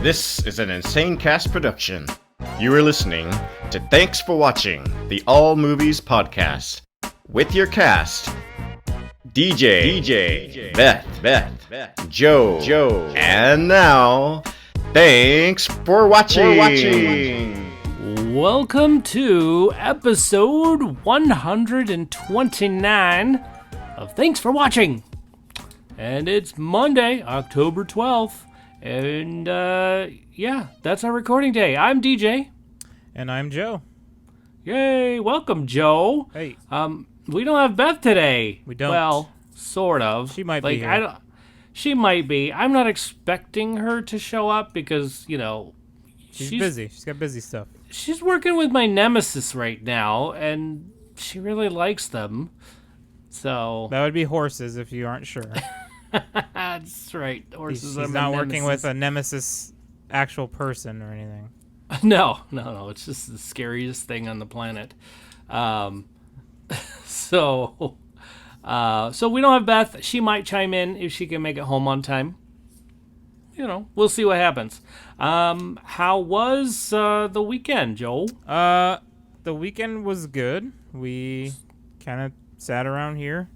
This is an Insane Cast production. You are listening to Thanks for Watching, the All Movies Podcast, with your cast, DJ, Beth, Joe, and now, thanks for watching. Welcome to episode 129 of Thanks for Watching. And it's Monday, October 12th. And, that's our recording day. I'm DJ. And I'm Joe. Yay, welcome, Joe. Hey. We don't have Beth today. We don't. Well, sort of. She might be here. She might be. I'm not expecting her to show up because, she's busy. She's got busy stuff. She's working with my Nemeses right now, and she really likes them. So That would be horses if you aren't sure. that's right. Horses. She's not working with a Nemesis actual person or anything. No. It's just the scariest thing on the planet. So we don't have Beth. She might chime in if she can make it home on time. We'll see what happens. How was the weekend, Joel? The weekend was good. We kind of sat around here.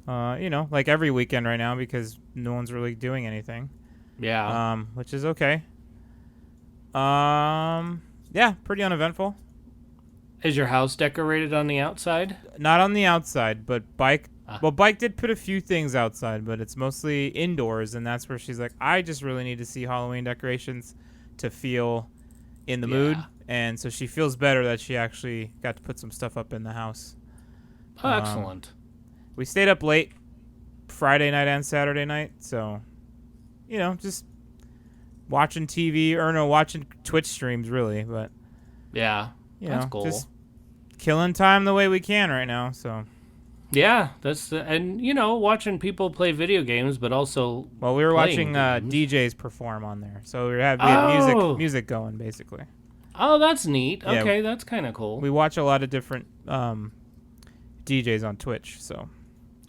Like every weekend right now because no one's really doing anything. Yeah. Which is okay. Yeah, pretty uneventful. Is your house decorated on the outside? Not on the outside, but Bike did put a few things outside, but it's mostly indoors, and that's where she's like, I just really need to see Halloween decorations to feel in the mood, and so she feels better that she actually got to put some stuff up in the house. Oh, excellent. We stayed up late Friday night and Saturday night, so, just watching watching Twitch streams, really, but... Yeah, that's cool. Just killing time the way we can right now, so... Yeah, watching people play video games, but also we were watching games. DJs perform on there, so we had music going, basically. Oh, that's neat. Yeah, okay, that's kind of cool. We watch a lot of different DJs on Twitch, so...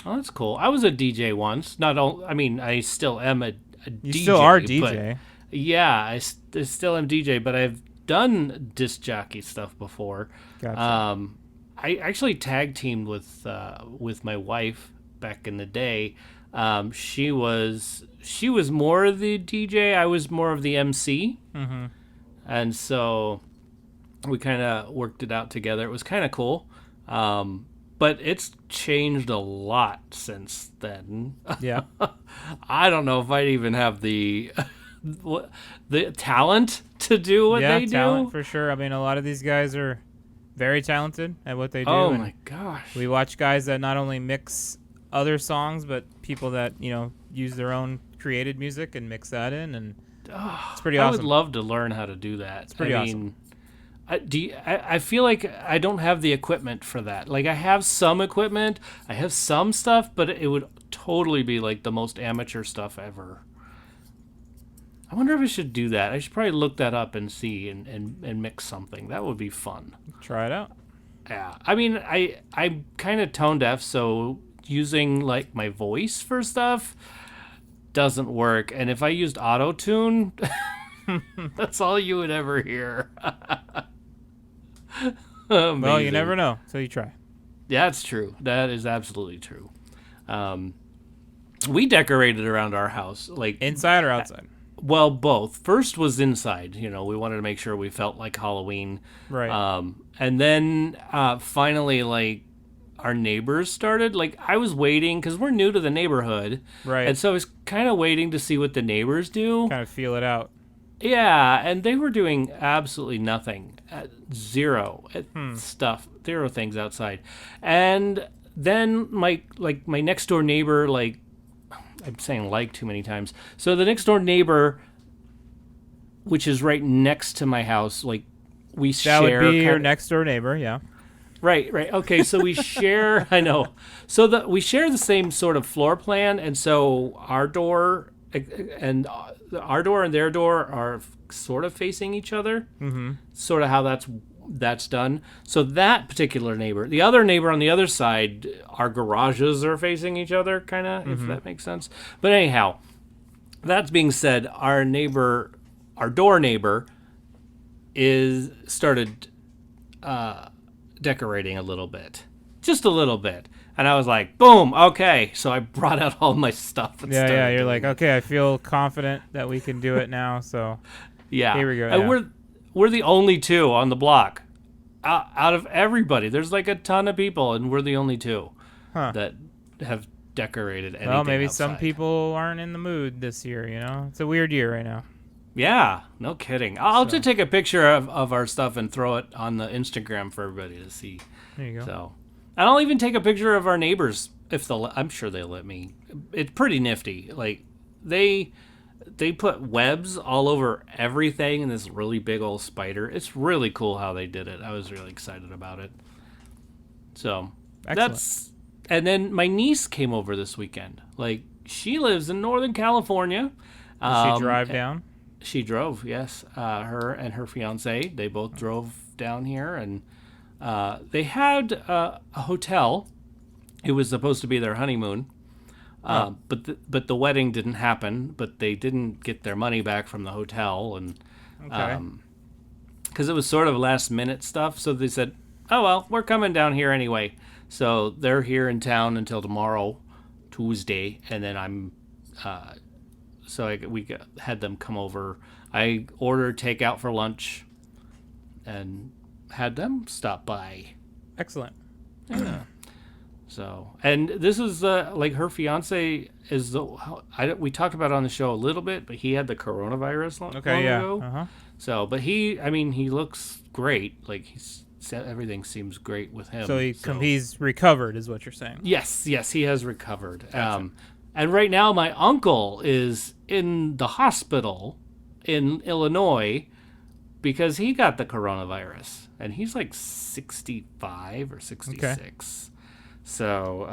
Oh, that's cool. I was a DJ once. I still am a DJ. You still are DJ. Yeah, I still am DJ, but I've done disc jockey stuff before. Gotcha. I actually tag teamed with my wife back in the day. She was more of the DJ. I was more of the MC. Mm-hmm. And so we kind of worked it out together. It was kind of cool. But it's changed a lot since then. Yeah. I don't know if I'd even have the talent to do what they do. Yeah, talent for sure. I mean, a lot of these guys are very talented at what they do. Oh, my gosh. We watch guys that not only mix other songs, but people that, use their own created music and mix that in. And it's pretty awesome. I would love to learn how to do that. It's pretty awesome. I feel like I don't have the equipment for that. Like, I have some equipment, I have some stuff, but it would totally be like the most amateur stuff ever. I wonder if I should do that. I should probably look that up and see and mix something. That would be fun. Try it out. Yeah. I mean, I'm kind of tone deaf, so using like my voice for stuff doesn't work. And if I used auto-tune, that's all you would ever hear. Well, you never know until you try. Yeah, that's true. That is absolutely true. We decorated around our house, like inside or outside. Well, both. First was inside. We wanted to make sure we felt like Halloween. Right. And then finally, like, our neighbors started. Like, I was waiting because we're new to the neighborhood. Right. And so I was kind of waiting to see what the neighbors do. Kind of feel it out. Yeah, and they were doing absolutely nothing. Zero stuff. Zero things outside. And then my next door neighbor, I'm saying too many times. So the next door neighbor, which is right next to my house, we share. That would be your next door neighbor, yeah. Right. Okay, so we share. I know. So we share the same sort of floor plan, and so our door and their door are sort of facing each other. Mm-hmm. Sort of how that's done. So that particular neighbor, the other neighbor on the other side, our garages are facing each other, kind of, if that makes sense. But anyhow, that being said, our our door neighbor started decorating a little bit, just a little bit. And I was like, boom, okay. So I brought out all my stuff. And Yeah, you're doing like, okay, I feel confident that we can do it now. So yeah, here we go. And Yeah. we're the only two on the block out of everybody. There's like a ton of people, and we're the only two that have decorated anything. Well, maybe outside. some people aren't in the mood this year. It's a weird year right now. Yeah, no kidding. I'll just take a picture of our stuff and throw it on the Instagram for everybody to see. There you go. So, and I'll even take a picture of our neighbors if they'll. I'm sure they'll let me. It's pretty nifty. Like they put webs all over everything and this really big old spider. It's really cool how they did it. I was really excited about it. So Excellent. and then my niece came over this weekend. Like she lives in Northern California. Did she drive down? She drove, yes. Her and her fiance, they both drove down here, and they had a hotel. It was supposed to be their honeymoon, but the wedding didn't happen. But they didn't get their money back from the hotel, and because it was sort of last minute stuff. So they said, "Oh well, we're coming down here anyway." So they're here in town until tomorrow, Tuesday, and then I'm. We had them come over. I ordered takeout for lunch and had them stop by. Excellent. Yeah. So, and this is like her fiance is we talked about it on the show a little bit, but he had the coronavirus long ago. Uh-huh. So, but he looks great. Like everything seems great with him. So he's recovered, is what you're saying. Yes, he has recovered. Gotcha. And right now, my uncle is in the hospital in Illinois because he got the coronavirus. And he's like 65 or 66. Okay. So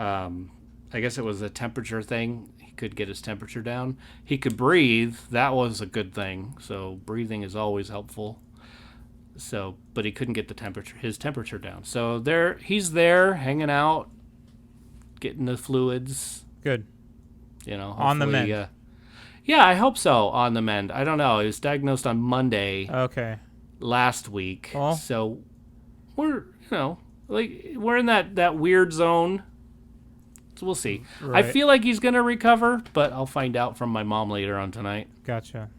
I guess it was a temperature thing. He could get his temperature down. He could breathe. That was a good thing. So breathing is always helpful. So, but he couldn't get his temperature down. So he's there hanging out, getting the fluids. Good. On the mend. Yeah, I hope so. On the mend. I don't know. He was diagnosed on Monday. Okay. Last week. Well, so we're we're in that weird zone. So we'll see. Right. I feel like he's gonna recover, but I'll find out from my mom later on tonight. Gotcha.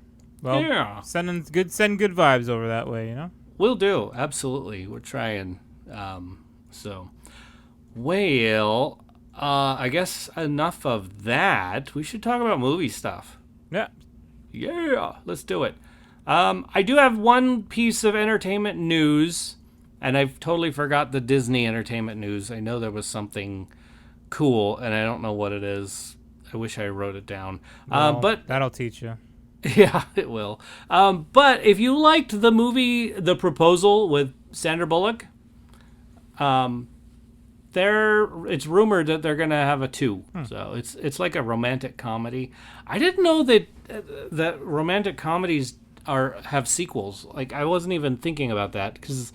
Well, yeah. Send good vibes over that way. We'll do. Absolutely. We're trying. Well. I guess enough of that. We should talk about movie stuff. Yeah, let's do it. I do have one piece of entertainment news, and I've totally forgot the Disney entertainment news. I know there was something cool, and I don't know what it is. I wish I wrote it down. But that'll teach you. Yeah, it will. But if you liked the movie The Proposal with Sandra Bullock, it's rumored that they're gonna have a 2. So it's like a romantic comedy. I didn't know that romantic comedies have sequels. Like I wasn't even thinking about that because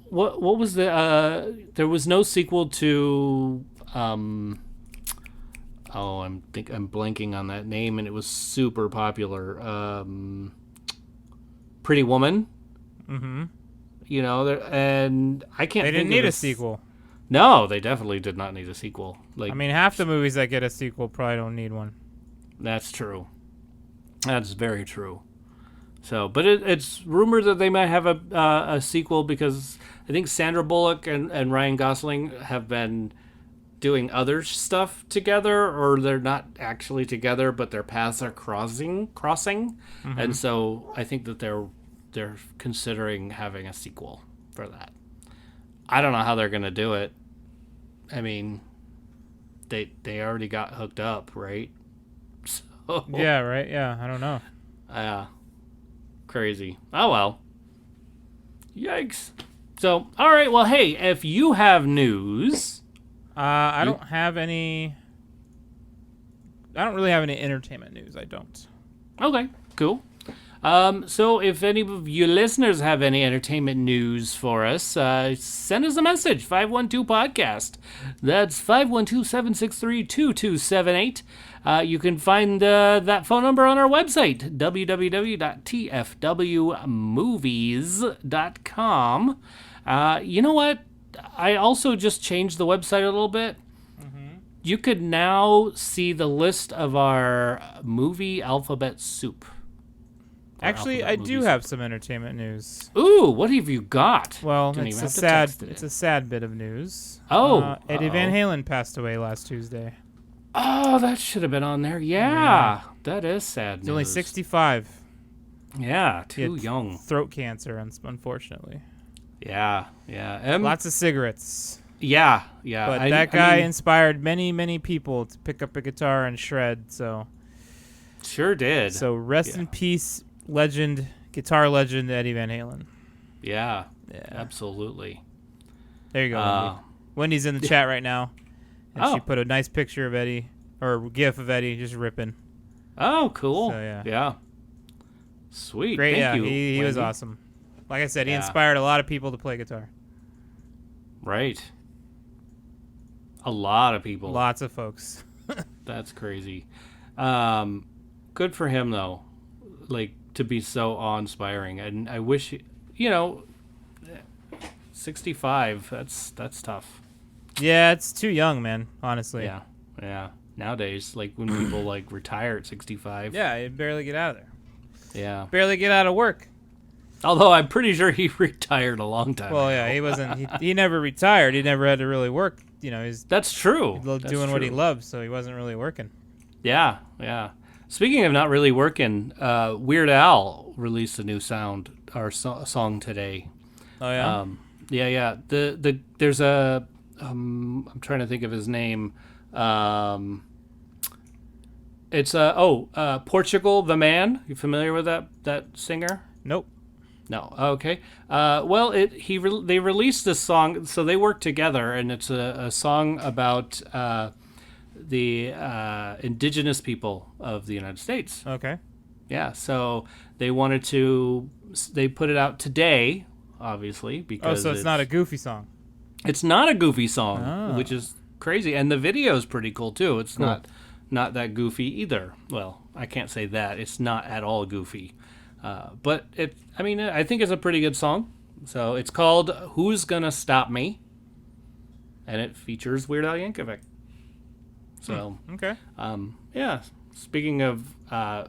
what was there was no sequel to I'm blanking on that name, and it was super popular. Pretty Woman. Mm-hmm. And I can't. They didn't need a sequel. No, they definitely did not need a sequel. Half the movies that get a sequel probably don't need one. That's true. That's very true. So, but it's rumored that they might have a sequel because I think Sandra Bullock and Ryan Gosling have been doing other stuff together, or they're not actually together, but their paths are crossing. Mm-hmm. And so I think that they're considering having a sequel for that. I don't know how they're going to do it. I mean, they already got hooked up, right? So, yeah, right? Yeah, I don't know. Crazy. Oh, well. Yikes. So, all right. Well, hey, if you have news... I don't have any... I don't really have any entertainment news. I don't. Okay, cool. So if any of you listeners have any entertainment news for us, send us a message, 512-podcast. That's 512-763-2278. You can find that phone number on our website, www.tfwmovies.com. You know what? I also just changed the website a little bit. You could now see the list of our movie alphabet soup. Actually, I do have some entertainment news. Ooh, what have you got? Well, it's a sad bit of news. Oh, Eddie Van Halen passed away last Tuesday. Oh, that should have been on there. Yeah, that is sad news. He's only 65. Yeah, too young. Throat cancer, unfortunately. Yeah. Lots of cigarettes. Yeah. But that guy inspired many, many people to pick up a guitar and shred. So sure did. So rest in peace, guitar legend Eddie Van Halen. Yeah, absolutely. There you go. Wendy's in the chat right now, and she put a nice picture of Eddie, or a GIF of Eddie just ripping. Oh, cool. So, yeah. Sweet. Great. Thank you, He was awesome. Like I said, he inspired a lot of people to play guitar. Right. A lot of people. Lots of folks. That's crazy. Good for him, though. Like, to be so awe-inspiring. And I wish, 65, that's tough. Yeah, it's too young, man, honestly. Yeah. Nowadays, like, when people, retire at 65. Yeah, you barely get out of there. Yeah. Barely get out of work. Although I'm pretty sure he retired a long time ago. Yeah, he wasn't. He never retired. He never had to really work. That's true. Doing what he loved, so he wasn't really working. Yeah. Speaking of not really working, Weird Al released a new song today. Oh yeah. Yeah. There's a I'm trying to think of his name. It's Portugal the Man. You familiar with that singer? Nope. No. Okay. They released this song, so they work together, and it's a song about the indigenous people of the United States. Okay. Yeah. So they put it out today, obviously, because so it's not a goofy song. It's not a goofy song, which is crazy, and the video is pretty cool too. It's not that goofy either. Well, I can't say that. It's not at all goofy. But I think it's a pretty good song. So it's called "Who's Gonna Stop Me," and it features Weird Al Yankovic. So okay. Yeah. Speaking of, I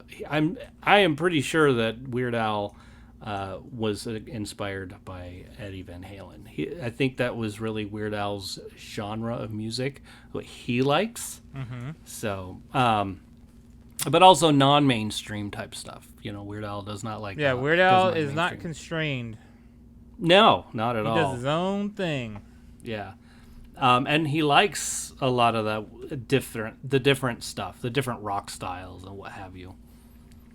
am pretty sure that Weird Al was inspired by Eddie Van Halen. I think that was really Weird Al's genre of music, what he likes. Mm-hmm. So, but also non-mainstream type stuff. Weird Al does not like. Yeah, Weird Al is not constrained. No, not at all. He does his own thing. Yeah, and he likes a lot of the different stuff, the different rock styles and what have you.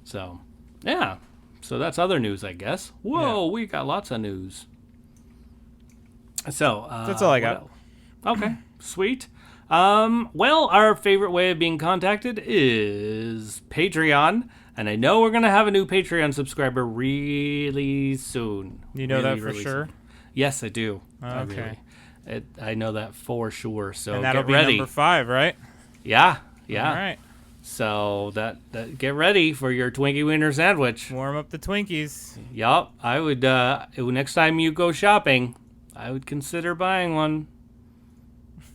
So, yeah. So that's other news, I guess. Whoa, we got lots of news. So that's all I got. Okay, sweet. Our favorite way of being contacted is Patreon, and I know we're gonna have a new Patreon subscriber really soon. You know that for sure? Soon. Yes, I do. Okay. I know that for sure. So and that'll get be ready. number 5, right? Yeah. All right. So that get ready for your Twinkie Wiener sandwich. Warm up the Twinkies. Yup. I would next time you go shopping, I would consider buying one.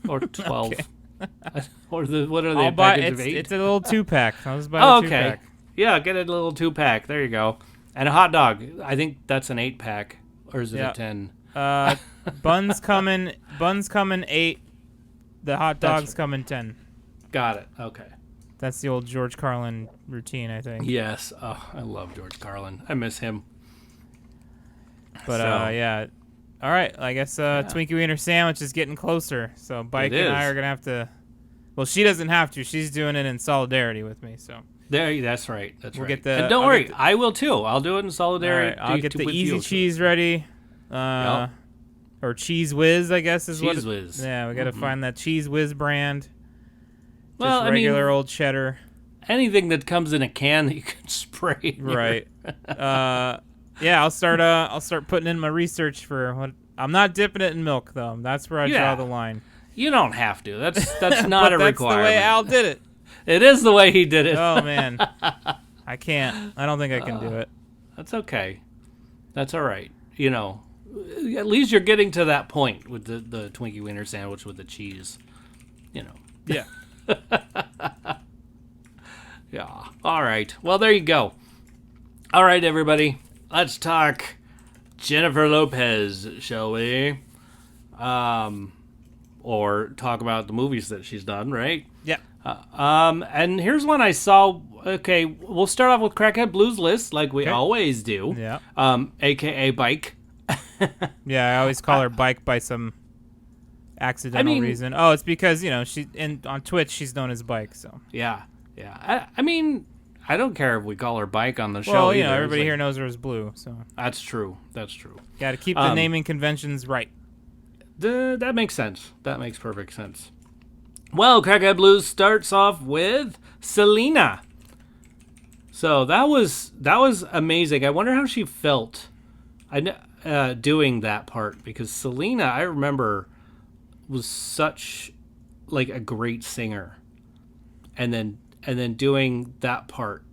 Or 12. Or what are they? Package of 8? It's a little 2-pack. I'll just buy a 2-pack. Yeah, get a little 2-pack. There you go. And a hot dog. I think that's an 8-pack. Or is it a 10? Buns come in 8. The hot dogs come in 10. Got it. Okay. That's the old George Carlin routine, I think. Yes. Oh, I love George Carlin. I miss him. But yeah. All right, I guess Twinkie Wiener sandwich is getting closer. So Bike and I are gonna have to. Well, she doesn't have to. She's doing it in solidarity with me. So that's right. We'll right. And don't worry, I will too. I'll do it in solidarity. All right, I'll get the easy cheese ready. Or Cheese Whiz, I guess is Cheese Whiz. Yeah, we got to find that Cheese Whiz brand. Well, just regular old cheddar. Anything that comes in a can that you can spray. Right. I'll start putting in my research for what. I'm not dipping it in milk though. That's where I draw the line. You don't have to. That's not a that's requirement. That's the way Al did it. It is the way he did it. Oh man, I can't. I don't think I can do it. That's okay. That's all right. You know, at least you're getting to that point with the Twinkie Wiener sandwich with the cheese. You know. Yeah. Yeah. All right. Well, there you go. All right, everybody. Let's talk Jennifer Lopez, shall we? Or talk about the movies that she's done, right? Yeah. And here's one I saw. Okay, we'll start off with Crackhead Blues list, like we always do. Yeah. AKA Bike. Yeah, I always call her Bike by some accidental reason. Oh, it's because on Twitch she's known as Bike. So. Yeah. I mean, I don't care if we call her Bike on the show. Well, everybody here knows her as Blue. So. That's true. Got to keep the naming conventions right. That makes sense. That makes perfect sense. Well, Crackhead Blues starts off with Selena. So that was amazing. I wonder how she felt doing that part, because Selena, I remember, was such like a great singer, and then doing that part,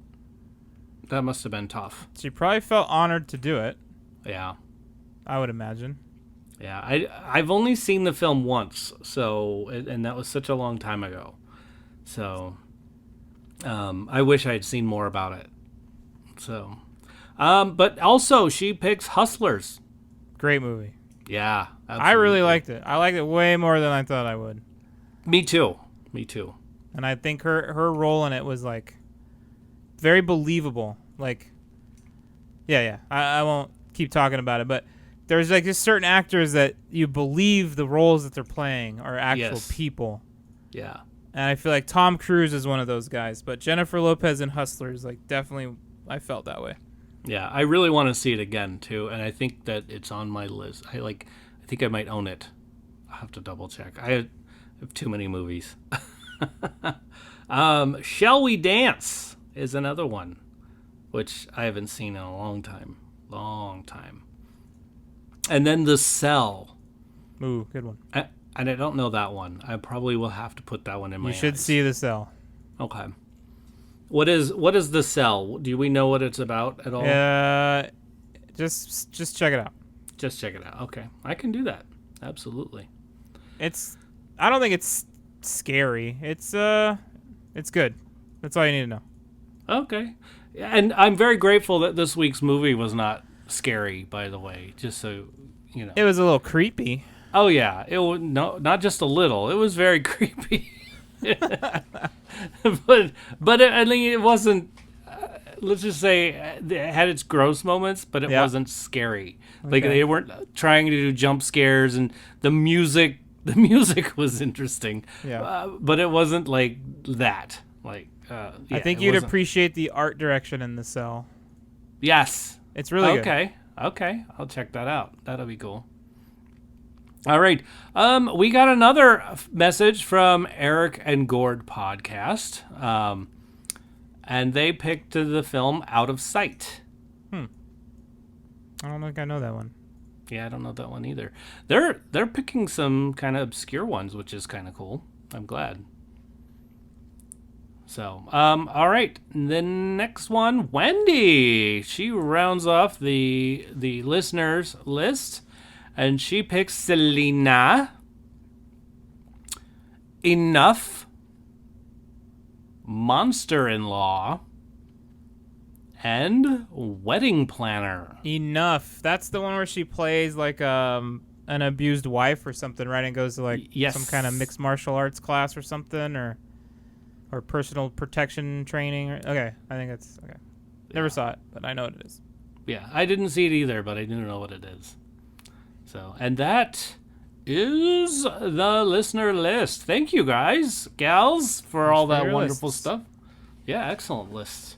that must have been tough. She probably felt honored to do it. Yeah, I would imagine. Yeah, I've only seen the film once, and that was such a long time ago. So, I wish I had seen more about it. So, but also she picks Hustlers. Great movie. Yeah, absolutely. I really liked it. I liked it way more than I thought I would. Me too. And I think her role in it was like very believable. Like, yeah. I won't keep talking about it, but there's like just certain actors that you believe the roles that they're playing are actual people. Yeah. And I feel like Tom Cruise is one of those guys, but Jennifer Lopez in Hustlers, like, definitely I felt that way. Yeah, I really want to see it again too, and I think that it's on my list. I think I might own it. I'll have to double check. I have too many movies. Shall We Dance is another one, which I haven't seen in a long time. And then The Cell. Ooh, good one. And I don't know that one. I probably will have to put that one in my You should see The Cell. Okay. What is The Cell? Do we know what it's about at all? Just check it out. Just check it out. Okay. I can do that. Absolutely. I don't think it's scary. It's good. That's all you need to know. Okay. And I'm very grateful that this week's movie was not scary, by the way, just so you know. It was a little creepy. Oh yeah, it was not just a little. It was very creepy. but I think it wasn't. Let's just say it had its gross moments, but it wasn't scary. Okay. Like they weren't trying to do jump scares, and the music was interesting. Yeah. But it wasn't like that. Like I think you'd appreciate the art direction in The Cell. Yes. It's really good. Okay. I'll check that out. That'll be cool. All right. We got another message from Eric and Gord podcast. And they picked the film Out of Sight. I don't think I know that one. Yeah, I don't know that one either. They're picking some kind of obscure ones, which is kind of cool. I'm glad. So, all right. The next one, Wendy. She rounds off the listeners list, and she picks Selena, Enough, Monster-in-Law, and Wedding Planner. Enough. That's the one where she plays like an abused wife or something, right? And goes to like some kind of mixed martial arts class or something, or personal protection training. Okay, I think that's okay. Never saw it, but I know what it is. Yeah, I didn't see it either, but I do know what it is. So, and that is the listener list. Thank you guys, gals, for all that wonderful stuff. Yeah, excellent lists.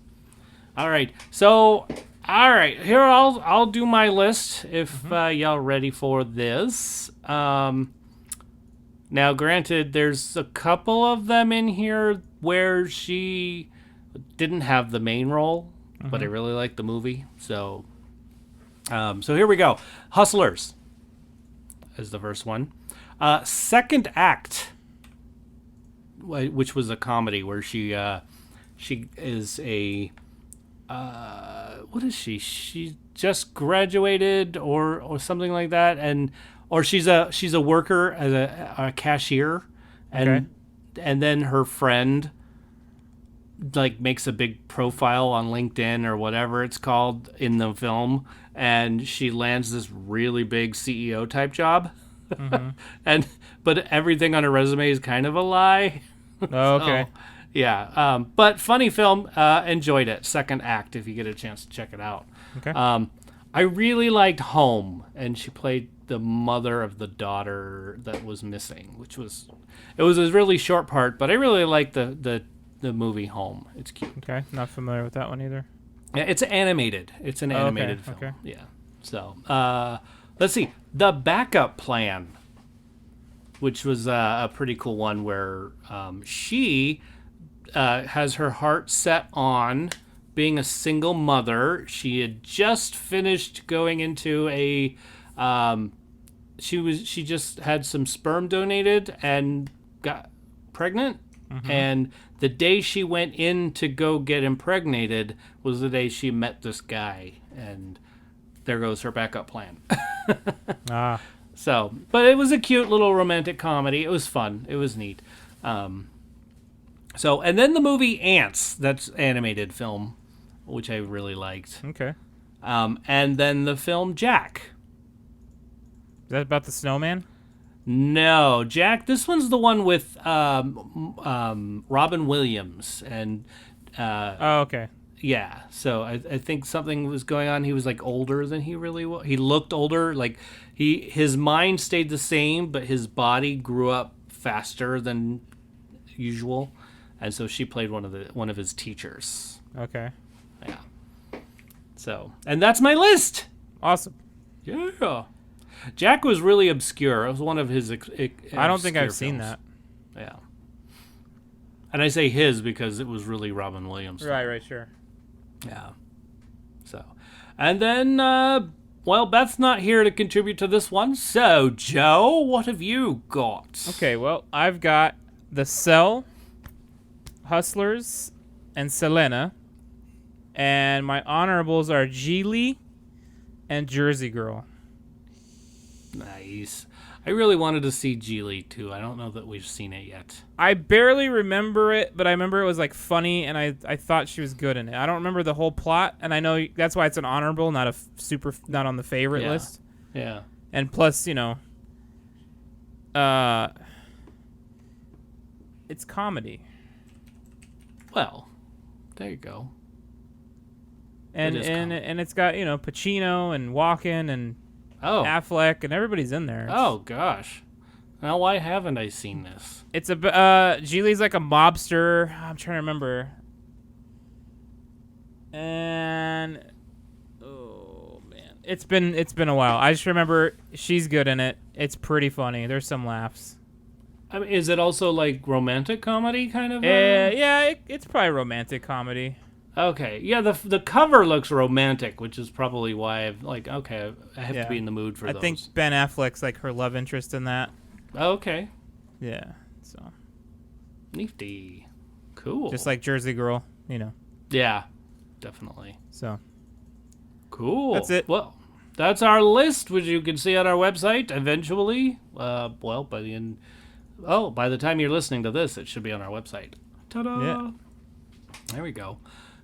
All right, so here I'll do my list if y'all ready for this. Now, granted, there's a couple of them in here where she didn't have the main role. but I really like the movie. So, so here we go. Hustlers is the first one. Second act, which was a comedy where she is a what is she? She just graduated or something like that, or she's a worker as a cashier, and then her friend like makes a big profile on LinkedIn or whatever it's called in the film, and she lands this really big CEO type job, but everything on her resume is kind of a lie. Oh, okay. So, yeah, but funny film. Enjoyed it. Second act, if you get a chance to check it out. Okay. I really liked Home, and she played the mother of the daughter that was missing, it was a really short part, but I really liked the movie Home. It's cute. Okay, not familiar with that one either. Yeah, it's animated. It's an animated film. Okay. Yeah. So, let's see. The Backup Plan, which was a pretty cool one where she has her heart set on being a single mother. She had just finished going into a she just had some sperm donated and got pregnant. And the day she went in to go get impregnated was the day she met this guy, and there goes her backup plan. So, but it was a cute little romantic comedy. It was fun. It was neat. So, and then the movie Ants, that's animated film, which I really liked. Okay. And then the film Jack. Is that about the snowman? No, Jack. This one's the one with Robin Williams and. Oh, okay. Yeah, so I think something was going on. He was like older than he really was. He looked older. Like his mind stayed the same, but his body grew up faster than usual, and so she played one of his teachers. Okay. Yeah. So, and that's my list. Awesome. Yeah. Jack was really obscure. It was one of his. I don't think I've seen that. Yeah. And I say his because it was really Robin Williams. Right, sure. Yeah. So, and then, well, Beth's not here to contribute to this one. So, Joe, what have you got? Okay, well, I've got The Cell, Hustlers, and Selena. And my honorables are Geely and Jersey Girl. Nice. I really wanted to see Geely, too. I don't know that we've seen it yet. I barely remember it, but I remember it was, like, funny, and I thought she was good in it. I don't remember the whole plot, and I know that's why it's an honorable, not not on the favorite list. Yeah. And plus, you know, it's comedy. Well, there you go. And it's got, you know, Pacino and Walken and Affleck, and everybody's in there. Oh, gosh. Now, why haven't I seen this? It's Geely's like a mobster. I'm trying to remember. And oh man, it's been a while. I just remember she's good in it. It's pretty funny. There's some laughs. I mean, is it also like romantic comedy kind of? Yeah, it's probably romantic comedy. Okay, yeah. The cover looks romantic, which is probably why I've like. Okay, I have to be in the mood for those. I think Ben Affleck's like her love interest in that. Okay. Yeah. So. Nifty. Cool. Just like Jersey Girl, you know. Yeah, definitely. So. Cool. That's it. Well, that's our list, which you can see on our website eventually. Well, by the end. Oh, by the time you're listening to this, it should be on our website. Ta-da! Yeah. There we go.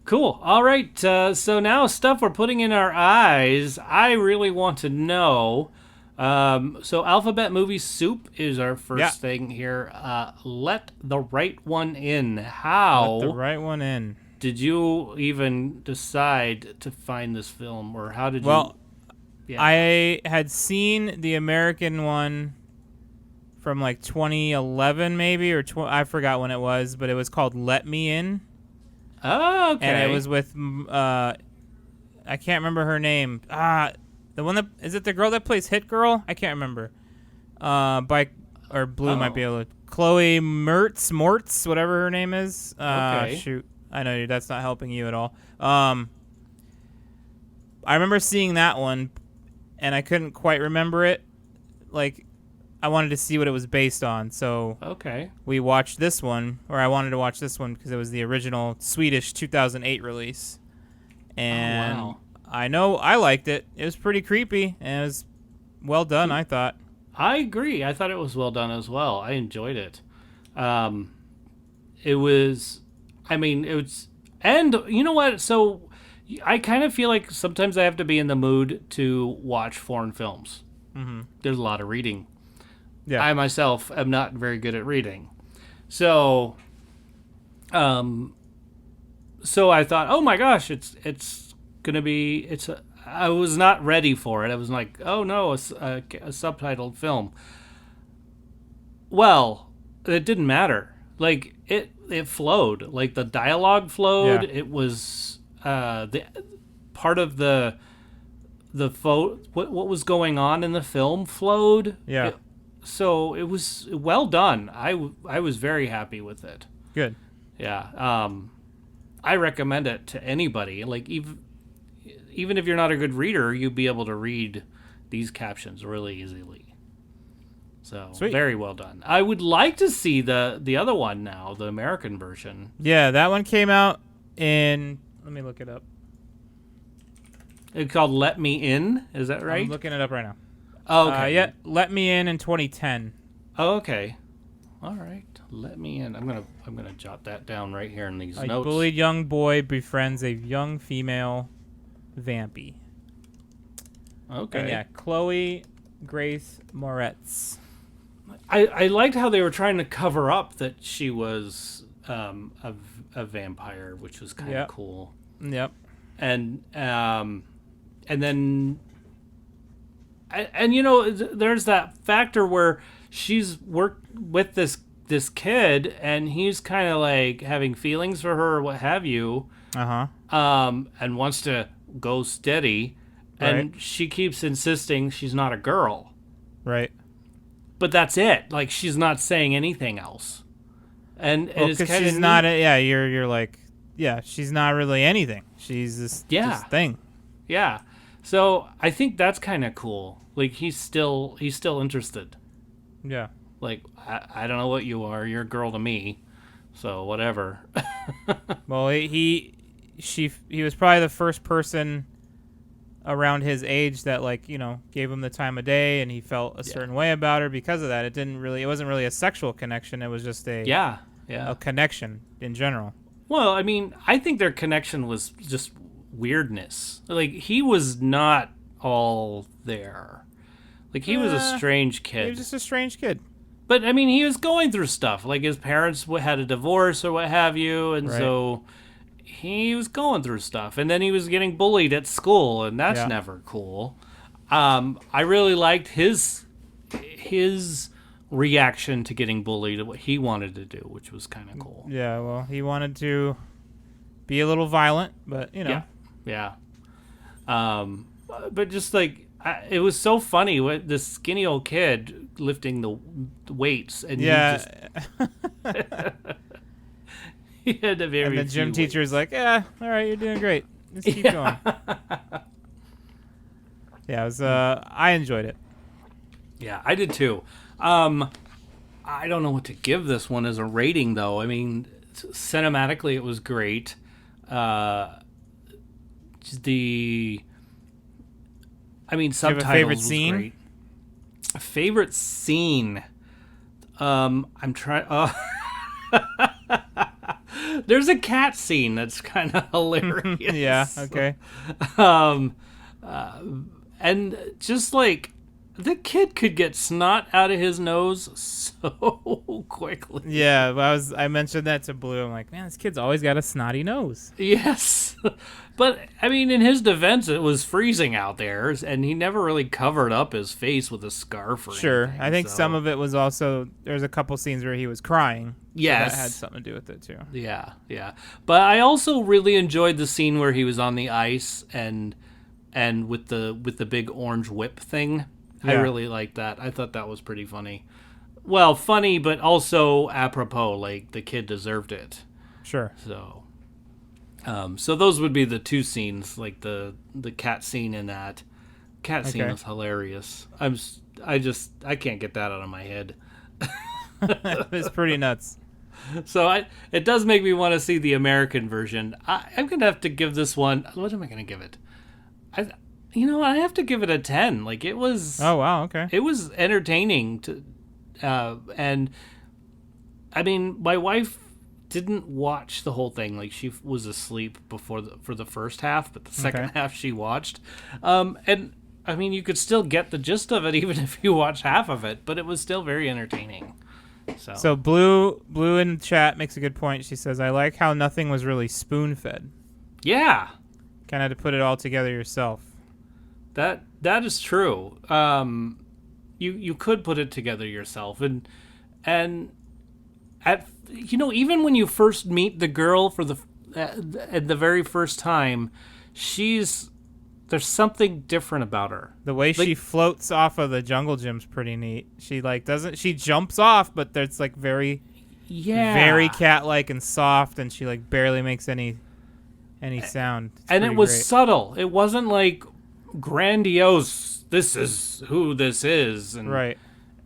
Cool. All right. So now stuff we're putting in our eyes. I really want to know. So Alphabet Movie Soup is our first thing here. Let the right one in. How? Let the right one in. Did you even decide to find this film, or how did you? Well, I had seen the American one from like 2011 maybe, or I forgot when it was, but it was called Let Me In. Oh, okay. And it was with I can't remember her name. The one that is it the girl that plays Hit Girl? I can't remember. Blue might be able to. Chloe Mortz, whatever her name is. Okay. Shoot, I know that's not helping you at all. I remember seeing that one, and I couldn't quite remember it. Like, I wanted to see what it was based on, so Okay. we watched this one, or I wanted to watch this one because it was the original Swedish 2008 release. And wow. I know I liked it. It was pretty creepy, and it was well done, I thought. I agree. I thought it was well done as well. I enjoyed it. It was, it was, and you know what? So I kind of feel like sometimes I have to be in the mood to watch foreign films. Mm-hmm. There's a lot of reading. Yeah. I myself am not very good at reading. So I thought, oh my gosh, it's gonna be, I was not ready for it. I was like, oh no, a subtitled film. Well, it didn't matter. Like it flowed. Like the dialogue flowed. Yeah. It was the part of what was going on in the film flowed. Yeah. So it was well done. I was very happy with it. Good. Yeah. I recommend it to anybody. Like even if you're not a good reader, you'd be able to read these captions really easily. So Sweet. Very well done. I would like to see the other one now, the American version. Yeah, that one came out in. Let me look it up. It's called Let Me In. Is that right? I'm looking it up right now. Oh, okay. Yeah, Let Me In 2010. Oh, okay. All right. Let me in. I'm gonna jot that down right here in these A notes. bullied young boy befriends a young female vampy. Okay. And yeah, Chloe Grace Moretz. I liked how they were trying to cover up that she was a vampire, which was kind of cool. Yep. And then there's that factor where she's worked with this kid and he's kind of like having feelings for her or what have you. And wants to go steady, and Right. she keeps insisting she's not a girl. Right. But that's it. Like, she's not saying anything else. And it's because kind of she's not. You're like, yeah, she's not really anything. She's this thing. Yeah. So I think that's kind of cool. Like, he's still interested. Yeah. Like, I don't know what you are. You're a girl to me. So whatever. Well, he was probably the first person around his age that, like, gave him the time of day, and he felt a certain way about her because of that. It wasn't really a sexual connection. It was just a connection in general. Well, I mean, I think their connection was just weirdness. Like, he was not all there. Like, he was a strange kid. He was just a strange kid. But, I mean, he was going through stuff. Like, his parents had a divorce or what have you, and so he was going through stuff. And then he was getting bullied at school, and that's never cool. I really liked his reaction to getting bullied, what he wanted to do, which was kind of cool. Yeah, well, he wanted to be a little violent, but, Yeah. But just, like, it was so funny with this skinny old kid lifting the weights, and he had a very. And the gym teacher's like, "Yeah, all right, you're doing great. Just keep going." Yeah, it was. I enjoyed it. Yeah, I did too. I don't know what to give this one as a rating, though. I mean, cinematically, it was great. Subtitles favorite was scene? great. A favorite scene. I'm trying. There's a cat scene that's kind of hilarious. Yeah. Okay. And just like the kid could get snot out of his nose so quickly. Yeah, I mentioned that to Blue. I'm like, man, this kid's always got a snotty nose. Yes. But, I mean, in his defense, it was freezing out there, and he never really covered up his face with a scarf or anything. I think some of it was also, there's a couple scenes where he was crying. Yes. So that had something to do with it, too. Yeah. But I also really enjoyed the scene where he was on the ice and with the big orange whip thing. Yeah. I really liked that. I thought that was pretty funny. Well, funny, but also apropos, like, the kid deserved it. Sure. So, So those would be the two scenes, like the cat scene and that. Cat scene Okay. was hilarious. I can't get that out of my head. It's pretty nuts. So it does make me want to see the American version. I'm gonna have to give this one. What am I gonna give it? I have to give it a 10. Like it was. Oh wow, okay. It was entertaining to, and I mean, my wife didn't watch the whole thing. Like she was asleep for the first half, but the second half she watched. And I mean, you could still get the gist of it even if you watch half of it, but it was still very entertaining. So Blue in chat makes a good point. She says, "I like how nothing was really spoon-fed. yeah, Kind of had to put it all together yourself." that is true. You could put it together yourself, and at even when you first meet the girl for at the very first time, there's something different about her. The way she floats off of the jungle gym's pretty neat. She she jumps off, but there's like very cat-like and soft, and she like barely makes any sound. And it was great. subtle. It wasn't like grandiose. This is who this is, and Right.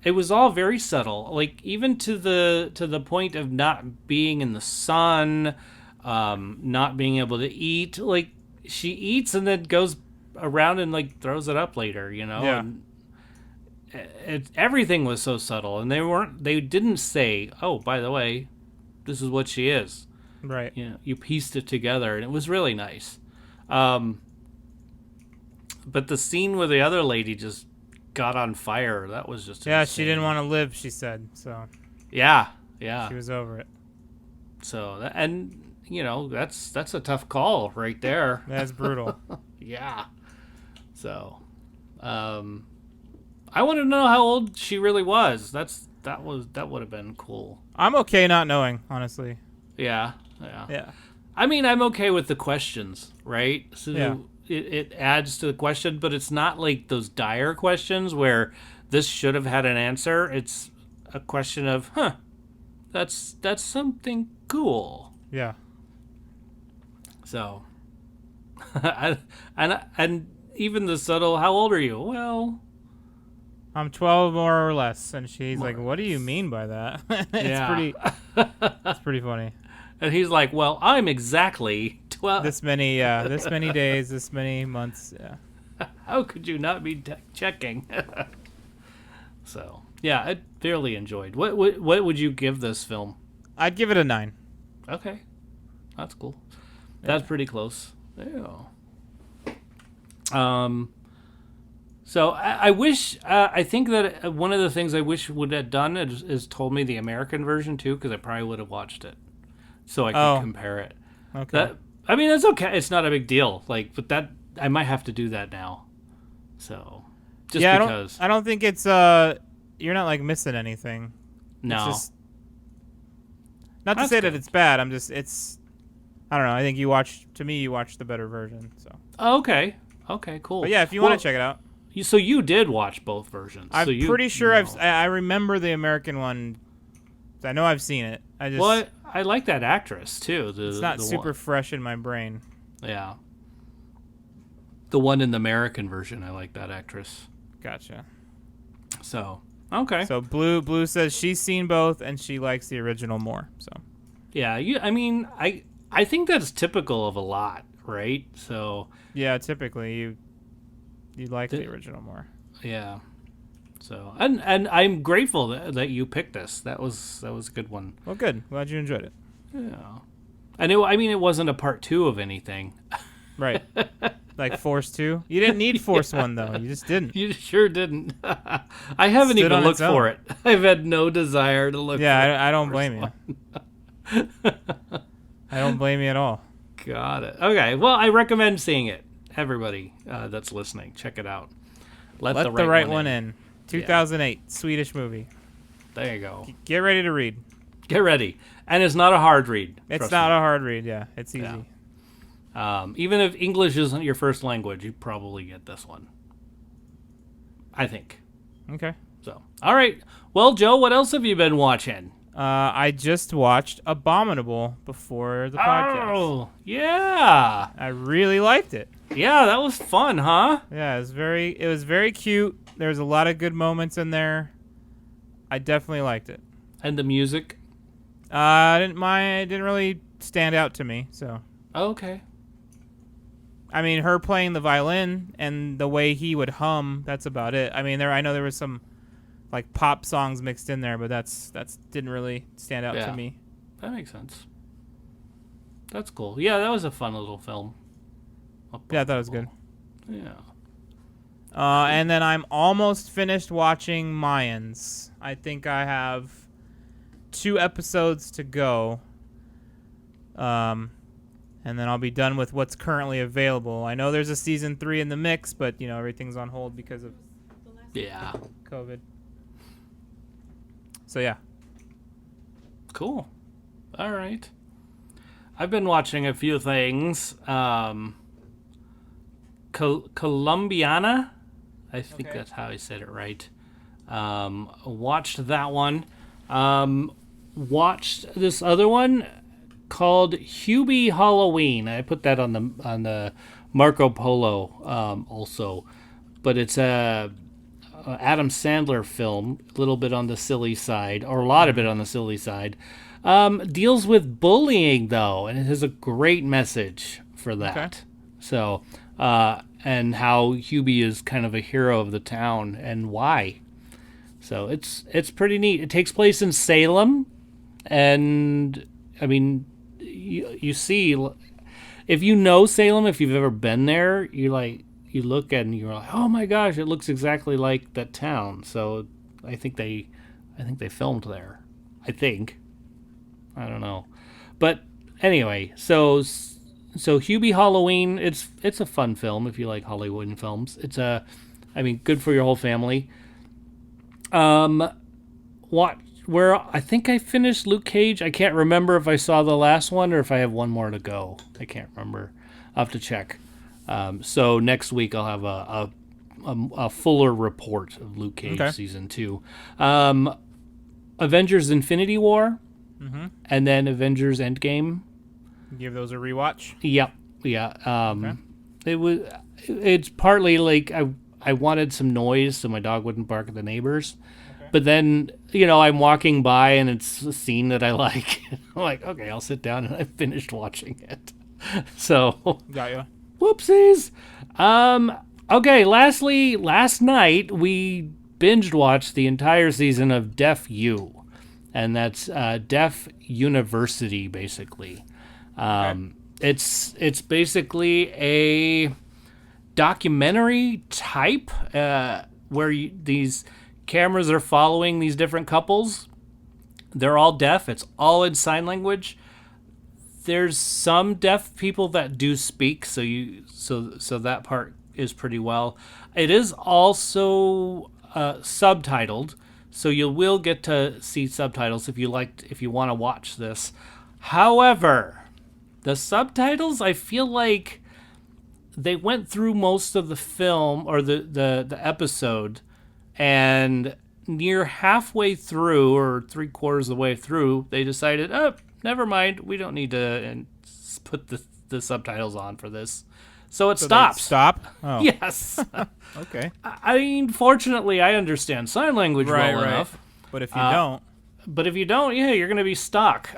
it was all very subtle. Like even to the point of not being in the sun, not being able to eat. Like she eats and then goes around and like throws it up later, Yeah. And everything was so subtle, and they didn't say, oh, by the way, this is what she is. Right. You pieced it together, and it was really nice. But the scene where the other lady just got on fire, that was just Yeah, insane. she didn't want to live, she said. So Yeah. she was over it. So that's a tough call right there. That's brutal. Yeah. So, I want to know how old she really was. That would have been cool. I'm okay not knowing, honestly. Yeah. Yeah. I mean, I'm okay with the questions, right? So Yeah. it adds to the question, but it's not like those dire questions where this should have had an answer. It's a question of, that's something cool. Yeah. So, and even the subtle, how old are you? Well, I'm 12 more or less, and she's like, "What do you mean by that?" It's pretty funny. And he's like, well, I'm exactly 12. This many days, this many months. Yeah. How could you not be checking? So, yeah, I fairly enjoyed. What would you give this film? I'd give it a 9. Okay, that's cool. That's pretty close. Yeah. So I wish. I think that one of the things I wish would have done is told me the American version too, because I probably would have watched it, so I could compare it. Okay. I mean, that's okay. It's not a big deal. Like, but that I might have to do that now. So, just because I don't think it's you're not like missing anything. no. It's just, not to That's say good. that it's bad. I don't know. I think you watched the better version. So. Oh, okay. Okay. Cool. But yeah, if you want to check it out. So you did watch both versions. I'm so pretty sure I remember the American one. I know I've seen it. Well, I like that actress too. It's not super fresh in my brain. Yeah. The one in the American version, I like that actress. Gotcha. So, okay. So Blue says she's seen both and she likes the original more. So. Yeah, I mean, I think that's typical of a lot, right? So. Yeah, typically you like the original more. Yeah. So, and I'm grateful that you picked this. That was a good one. Well, good. Glad you enjoyed it. Yeah. And it wasn't a part 2 of anything. Right. Like Force 2. You didn't need Force 1 though. You just didn't. You sure didn't. I haven't Stood even on looked its own. for it. I've had no desire to look. Yeah, I don't blame you. I don't blame you at all. Got it. Okay. Well, I recommend seeing it. Everybody that's listening, check it out. Let the right one in. 2008 Swedish movie. There you go. Get ready to read. Get ready. And it's not a hard read. It's not a hard read. Yeah, it's easy. Yeah. Even if English isn't your first language, you probably get this one. I think. Okay. So, all right. Well, Joe, what else have you been watching? I just watched Abominable before the podcast. Oh, yeah. I really liked it. Yeah, that was fun, huh? Yeah, it was very cute. There's a lot of good moments in there. I definitely liked it. And the music? It didn't really stand out to me, so. Okay. I mean, her playing the violin and the way he would hum, that's about it. I mean, I know there was some like pop songs mixed in there, but that's didn't really stand out to me. That makes sense. That's cool. Yeah, that was a fun little film. Yeah, I thought it was good. Yeah. And then I'm almost finished watching Mayans. I think I have 2 episodes to go. And then I'll be done with what's currently available. I know there's a season 3 in the mix, but everything's on hold because of COVID. So yeah. Cool. All right. I've been watching a few things. Colombiana, I think that's how I said it right. Watched that one. Watched this other one called Hubie Halloween. I put that on the Marco Polo also, but it's a Adam Sandler film, a little bit on the silly side, or a lot of it on the silly side. Deals with bullying though, and it has a great message for that. Okay. So, and how Hubie is kind of a hero of the town and why. So it's pretty neat. It takes place in Salem, and I mean, you see, if you know Salem, if you've ever been there, you look at it and you're like, oh my gosh, it looks exactly like that town. So I think they filmed there. I don't know, but anyway, so Hubie Halloween, it's a fun film if you like Halloween films. It's good for your whole family. Where I think I finished Luke Cage. I can't remember if I saw the last one or if I have one more to go. I can't remember. I'll have to check. So next week I'll have a fuller report of Luke Cage season 2. Avengers Infinity War, and then Avengers Endgame. Give those a rewatch. Yep. Yeah. It's partly like I wanted some noise so my dog wouldn't bark at the neighbors. But then, I'm walking by and it's a scene that I like. I'm like, okay, I'll sit down, and I finished watching it. So, got ya. Whoopsies. Okay, lastly, last night we binged watched the entire season of Deaf U. And that's Deaf University, basically. It's basically a documentary type where these cameras are following these different couples. They're all deaf. It's all in sign language. There's some deaf people that do speak, so that part is pretty well. It is also subtitled, so you will get to see subtitles if you want to watch this. However, the subtitles, I feel like they went through most of the film or the episode, and near halfway through or 3/4 of the way through, they decided, oh, never mind, we don't need to put the subtitles on for this. So it stops. Stop? Oh. Yes. Okay. I mean, fortunately, I understand sign language well enough. But if you don't... But if you don't, you're going to be stuck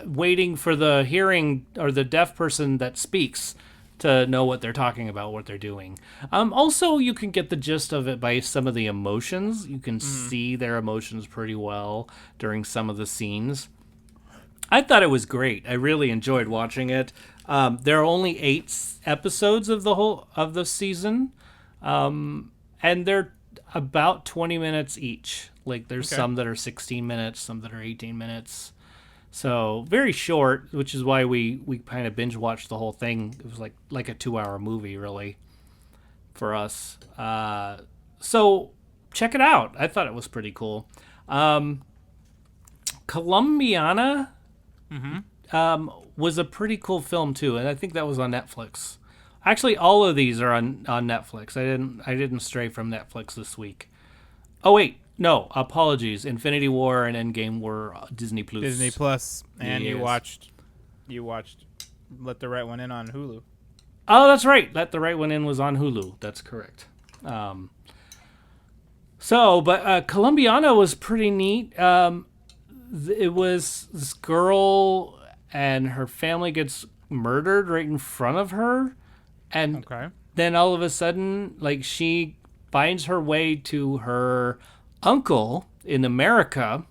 waiting for the hearing or the deaf person that speaks to know what they're talking about, what they're doing. Also, you can get the gist of it by some of the emotions. You can see their emotions pretty well during some of the scenes. I thought it was great. I really enjoyed watching it. There are only 8 episodes of the season, and they're about 20 minutes each. Like there's some that are 16 minutes, some that are 18 minutes. So very short, which is why we kind of binge watched the whole thing. It was like a 2-hour movie, really, for us. So check it out. I thought it was pretty cool. Colombiana was a pretty cool film too, and I think that was on Netflix. Actually, all of these are on Netflix. I didn't stray from Netflix this week. Oh wait, No, apologies. Infinity War and Endgame were Disney Plus. Disney Plus, and Yes. you watched Let the Right One In on Hulu. Oh, that's right. Let the Right One In was on Hulu. That's correct. But Columbiana was pretty neat. It was this girl and her family gets murdered right in front of her. And Okay. then all of a sudden, like, she finds her way to her uncle in America.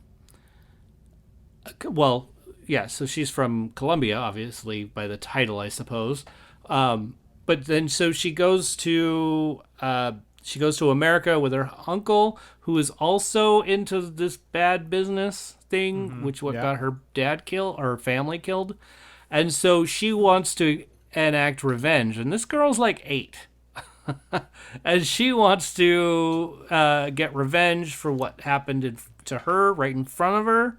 Well, yeah, so she's from Colombia, obviously, by the title, I suppose. But then, so she goes to America with her uncle, who is also into this bad business thing, which got her dad killed or her family killed, and so she wants to enact revenge. And this girl's like 8, and she wants to get revenge for what happened to her right in front of her,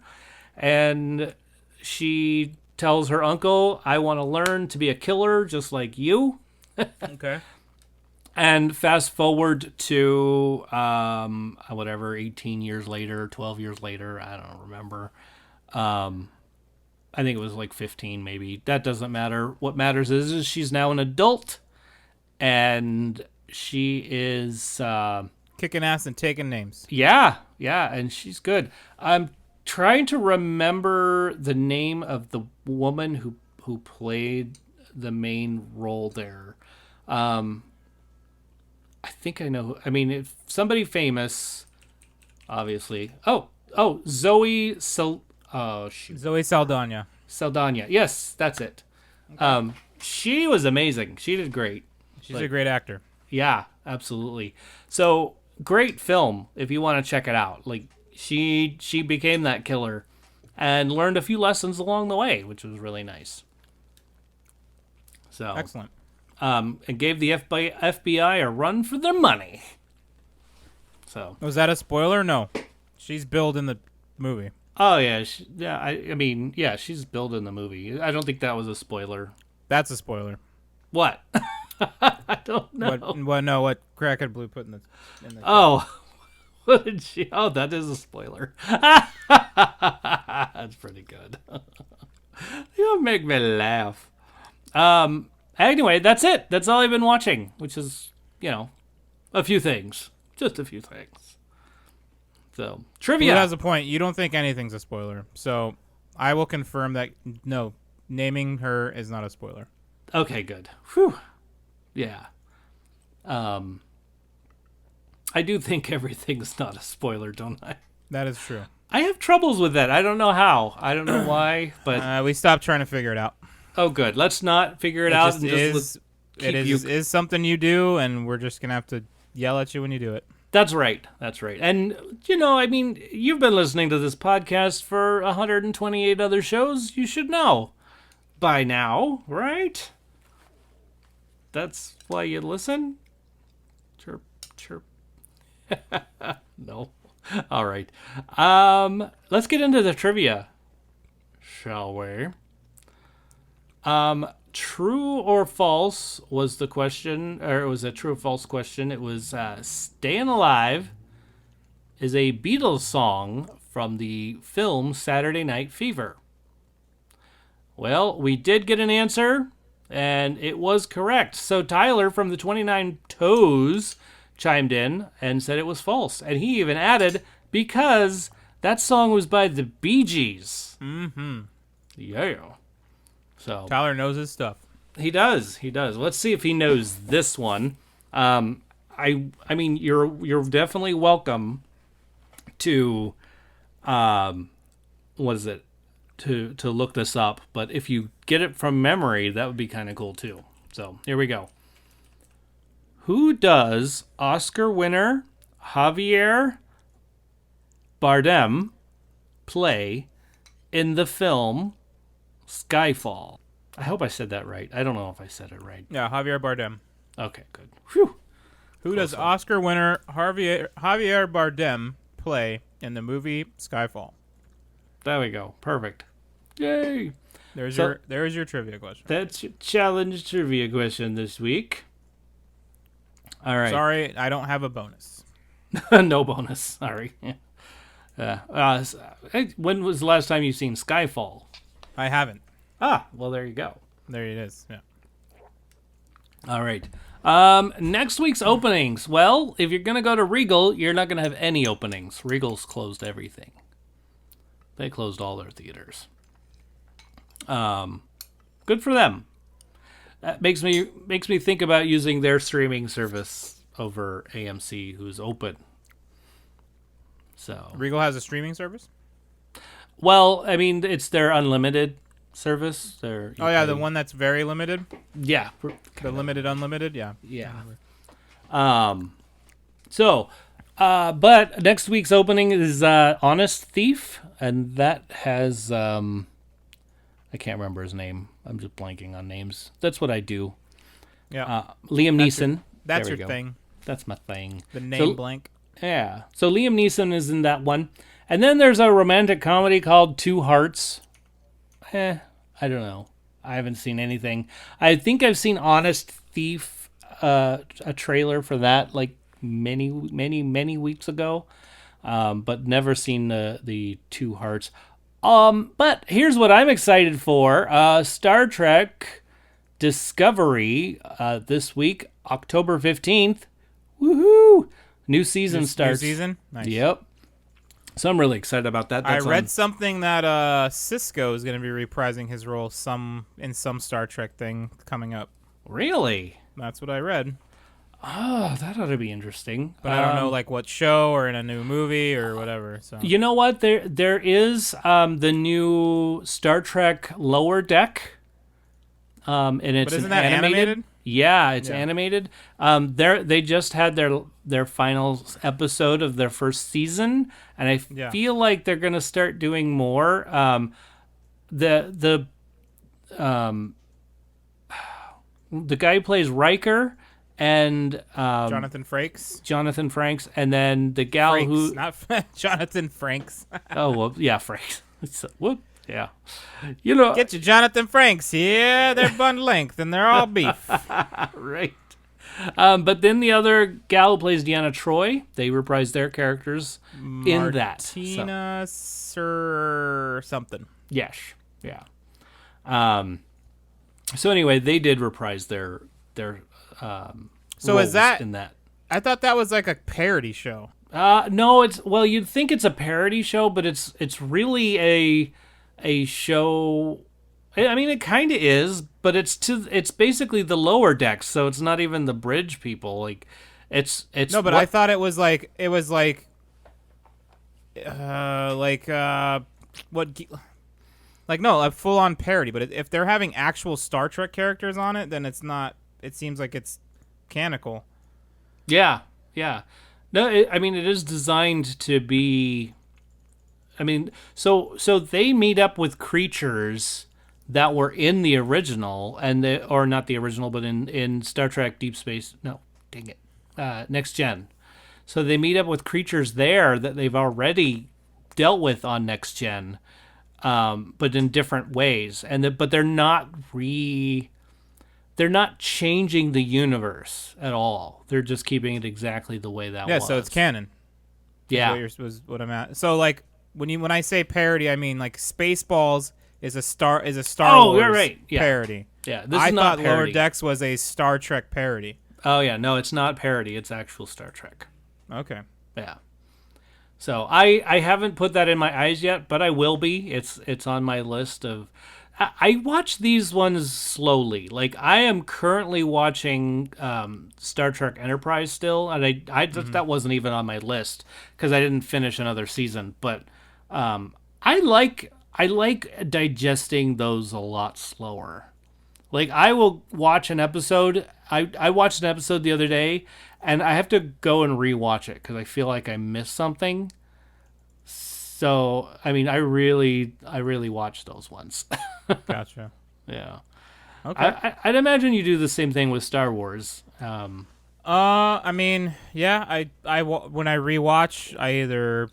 and she tells her uncle, "I want to learn to be a killer just like you." Okay. And fast forward to 18 years later, 12 years later, I don't remember. I think it was like 15 maybe. That doesn't matter. What matters is she's now an adult, and she is Kicking ass and taking names. yeah, and she's good. I'm trying to remember the name of the woman who played the main role there. I think I know. I mean, if somebody famous, obviously. Oh, Zoe Zoe Saldana. Saldana. Yes, that's it. She was amazing. She did great. She's a great actor. Yeah, absolutely. So great film if you want to check it out. Like she became that killer and learned a few lessons along the way, which was really nice. So Excellent. And gave the FBI a run for their money. So Was that a spoiler? No. She's billed in the movie. oh yeah, I mean yeah, she's billed in the movie. I don't think that was a spoiler. That's a spoiler. What? I don't know. What Crackhead Blue put in the Oh, what did she? Oh, that is a spoiler. That's pretty good. You make me laugh. Anyway, that's it. That's all I've been watching, which is, a few things. Just a few things. So, trivia. Blue has a point. You don't think anything's a spoiler. So, I will confirm that, no, naming her is not a spoiler. Okay, good. Whew. Yeah. I do think everything's not a spoiler, don't I? That is true. I have troubles with that. I don't know how. I don't know why, but we stopped trying to figure it out. oh, good. Let's not figure it out. It is something you do, and we're just gonna have to yell at you when you do it. That's right. That's right. And I mean, you've been listening to this podcast for 128 other shows. You should know by now, right? That's why you listen. Chirp, chirp. No. All right. Let's get into the trivia, shall we? True or false was the question, or it was a true or false question. It was "Stayin' Alive" is a Beatles song from the film Saturday Night Fever. Well, we did get an answer, and it was correct. So Tyler from the 29 Toes chimed in and said it was false. And he even added, because that song was by the Bee Gees. Mm-hmm. Yeah. So Tyler knows his stuff. He does. Let's see if he knows this one. I mean, you're definitely welcome to, what is it? To look this up. But if you get it from memory, that would be kind of cool too. So here we go. Who does Oscar winner Javier Bardem play in the film Skyfall? I hope I said that right. I don't know if I said it right. Yeah, Javier Bardem. Okay, good. Whew. Who does Oscar winner Javier Bardem play in the movie Skyfall? There we go. Perfect. Yay. There's your trivia question. That's your challenge trivia question this week. All right. Sorry, I don't have a bonus. No bonus. Sorry. When was the last time you've seen Skyfall? I haven't. Ah, well, there you go. There it is. Yeah. All right. Next week's openings. Well, if you're going to go to Regal, you're not going to have any openings. Regal's closed everything. They closed all their theaters. Good for them. That makes me think about using their streaming service over AMC, who's open. So Regal has a streaming service? Well, I mean, it's their unlimited service. The one that's very limited? Yeah. The limited, unlimited? Yeah. Yeah. But next week's opening is Honest Thief, and that has, I can't remember his name. I'm just blanking on names. That's what I do. Yeah. Liam Neeson. That's your thing. That's my thing. The name blank. Yeah. So Liam Neeson is in that one. And then there's a romantic comedy called Two Hearts. I don't know. I haven't seen anything. I think I've seen Honest Thief, a trailer for that like many weeks ago, but never seen the Two Hearts. But here's what I'm excited for. Star Trek Discovery this week, October 15th. Woohoo! New season starts. New season? Nice. Yep. So I'm really excited about that. I read something that Cisco is going to be reprising his role in some Star Trek thing coming up. Really? That's what I read. Oh, that ought to be interesting. But I don't know like what show or in a new movie or whatever. So you know what? There is the new Star Trek Lower Deck. And it's but isn't that animated? Yeah, it's animated. They just had their final episode of their first season, and I feel like they're gonna start doing more. The guy who plays Riker and Jonathan Frakes, and then the gal Frakes, who not Jonathan Frakes. Oh well, yeah, Frakes. Whoop. Yeah. You know, get you Jonathan Frakes. Yeah, they're bun length and they're all beef. Right. But then the other gal who plays Deanna Troi, they reprised their characters in that. Martina Sir something. Yes. Yeah. So anyway, they did reprise their so is that in that? I thought that was like a parody show. No, you'd think it's a parody show, but it's really a show. I mean, it kind of is, but it's basically the lower decks, so it's not even the bridge people. Like, it's no, but I thought it was like a full on parody. But if they're having actual Star Trek characters on it, then it's not. It seems like it's canonical. Yeah. No, I mean it is designed to be. I mean, so they meet up with creatures that were in the original, or not the original, but in Star Trek Deep Space. No, dang it, Next Gen. So they meet up with creatures there that they've already dealt with on Next Gen, but in different ways, but they're not changing the universe at all. They're just keeping it exactly the way that was. Yeah, so it's canon. Yeah, was what I'm at. So like when I say parody, I mean like Spaceballs is a Star Wars you're right. Yeah. parody. Yeah, I thought Lower Decks was a Star Trek parody. Oh yeah, no, it's not parody. It's actual Star Trek. Okay. Yeah. So I haven't put that in my eyes yet, but I will be. It's on my list of. I watch these ones slowly. Like I am currently watching Star Trek Enterprise still, and I that wasn't even on my list because I didn't finish another season. But I like digesting those a lot slower. Like I will watch an episode. I watched an episode the other day, and I have to go and rewatch it because I feel like I missed something. So, I mean, I really watch those ones. Gotcha. Yeah. Okay. I'd imagine you do the same thing with Star Wars. I mean, yeah. When I rewatch, I either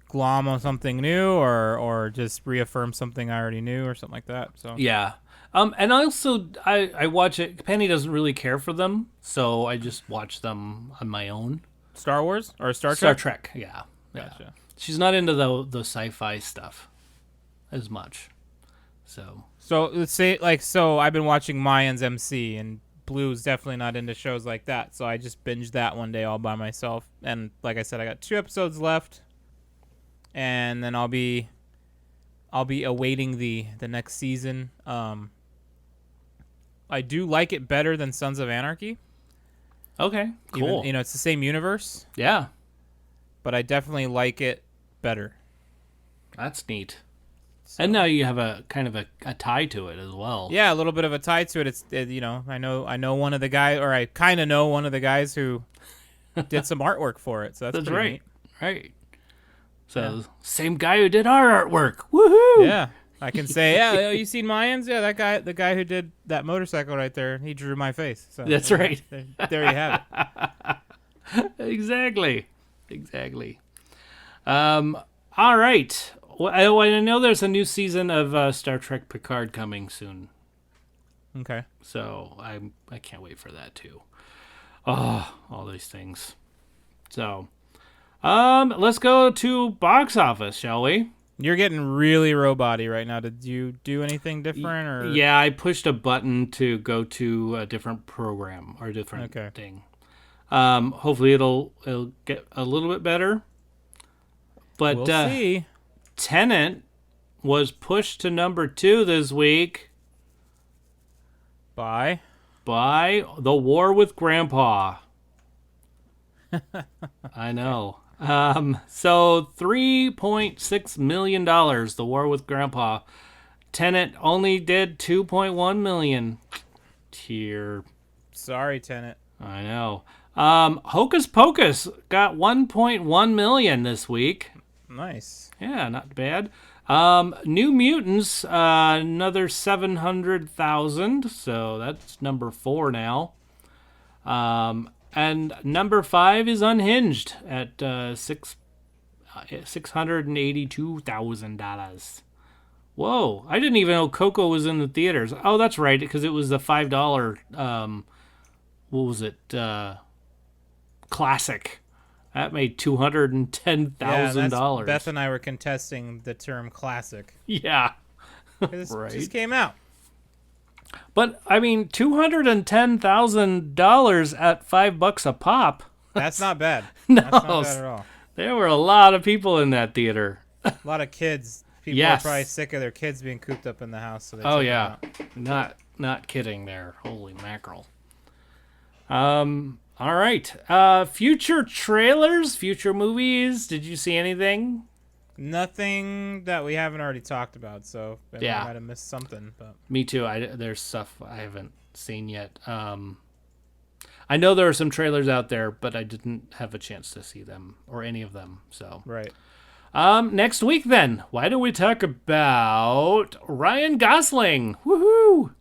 glom on something new or just reaffirm something I already knew or something like that. So yeah. And also I watch it. Penny doesn't really care for them, so I just watch them on my own. Star Wars or Star Trek? Star Trek, yeah. Gotcha. She's not into the sci-fi stuff as much. So let's say I've been watching Mayans MC, and Blue's definitely not into shows like that. So I just binged that one day all by myself. And like I said, I got 2 episodes left, and then I'll be awaiting the next season. I do like it better than Sons of Anarchy. okay, cool. Even, it's the same universe, Yeah, but I definitely like it better. that's neat. So, And now you have a kind of a tie to it as well. yeah, a little bit of a tie to it. I know one of the guys, or I kind of know one of the guys who did some artwork for it. So that's pretty right. neat. Right. So same guy who did our artwork. Woohoo! Yeah, I can say, yeah. You seen Mayans? Yeah, that guy, the guy who did that motorcycle right there, he drew my face. So That's right. There you have it. Exactly. All right. Well, I know there's a new season of Star Trek Picard coming soon, Okay. so I can't wait for that too. Oh, all these things. So, let's go to box office, shall we? You're getting really robot-y right now. Did you do anything different? Or Yeah, I pushed a button to go to a different program or a different thing. Hopefully it'll get a little bit better. But we'll see. Tenet was pushed to number 2 this week Bye. by The War with Grandpa. I know. So $3.6 million, The War with Grandpa. Tenet only did $2.1 million. Tear. Sorry, Tenet. I know. Hocus Pocus got $1.1 million this week. Nice. Yeah, not bad. New Mutants, another 700,000, so that's number 4 now. And number 5 is Unhinged at $682,000. Whoa! I didn't even know Coco was in the theaters. Oh, that's right, because it was the $5. What was it? Classic. That made $210,000. Beth and I were contesting the term classic. Yeah. It just came out. But I mean, $210,000 at $5 a pop. That's not bad. No, That's not bad at all. There were a lot of people in that theater. A lot of kids. People are probably sick of their kids being cooped up in the house. So they check them out. Not kidding there. Holy mackerel. All right. Future trailers, future movies. Did you see anything? Nothing that we haven't already talked about, so I might have missed something. But me too. There's stuff I haven't seen yet. I know there are some trailers out there, but I didn't have a chance to see them or any of them. So right. Next week then, why don't we talk about Ryan Gosling? Woohoo!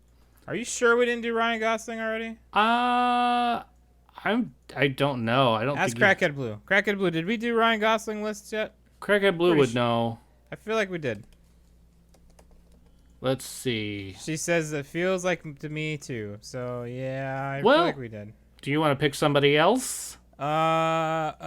Are you sure we didn't do Ryan Gosling already? I don't know. I don't. Ask Crackhead Blue. Crackhead Blue, did we do Ryan Gosling lists yet? Crackhead Blue would know. I feel like we did. Let's see. She says it feels like to me too. So yeah, I feel like we did. Do you want to pick somebody else? Let's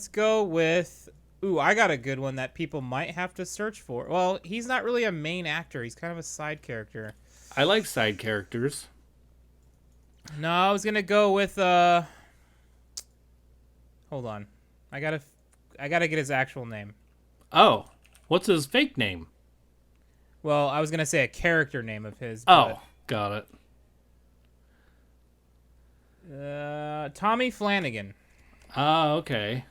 go with. Ooh, I got a good one that people might have to search for. Well, he's not really a main actor. He's kind of a side character. I like side characters. No, I was gonna go with. Hold on, I gotta get his actual name. Oh, what's his fake name? Well, I was gonna say a character name of his. Oh, got it. Tommy Flanagan. Oh, okay.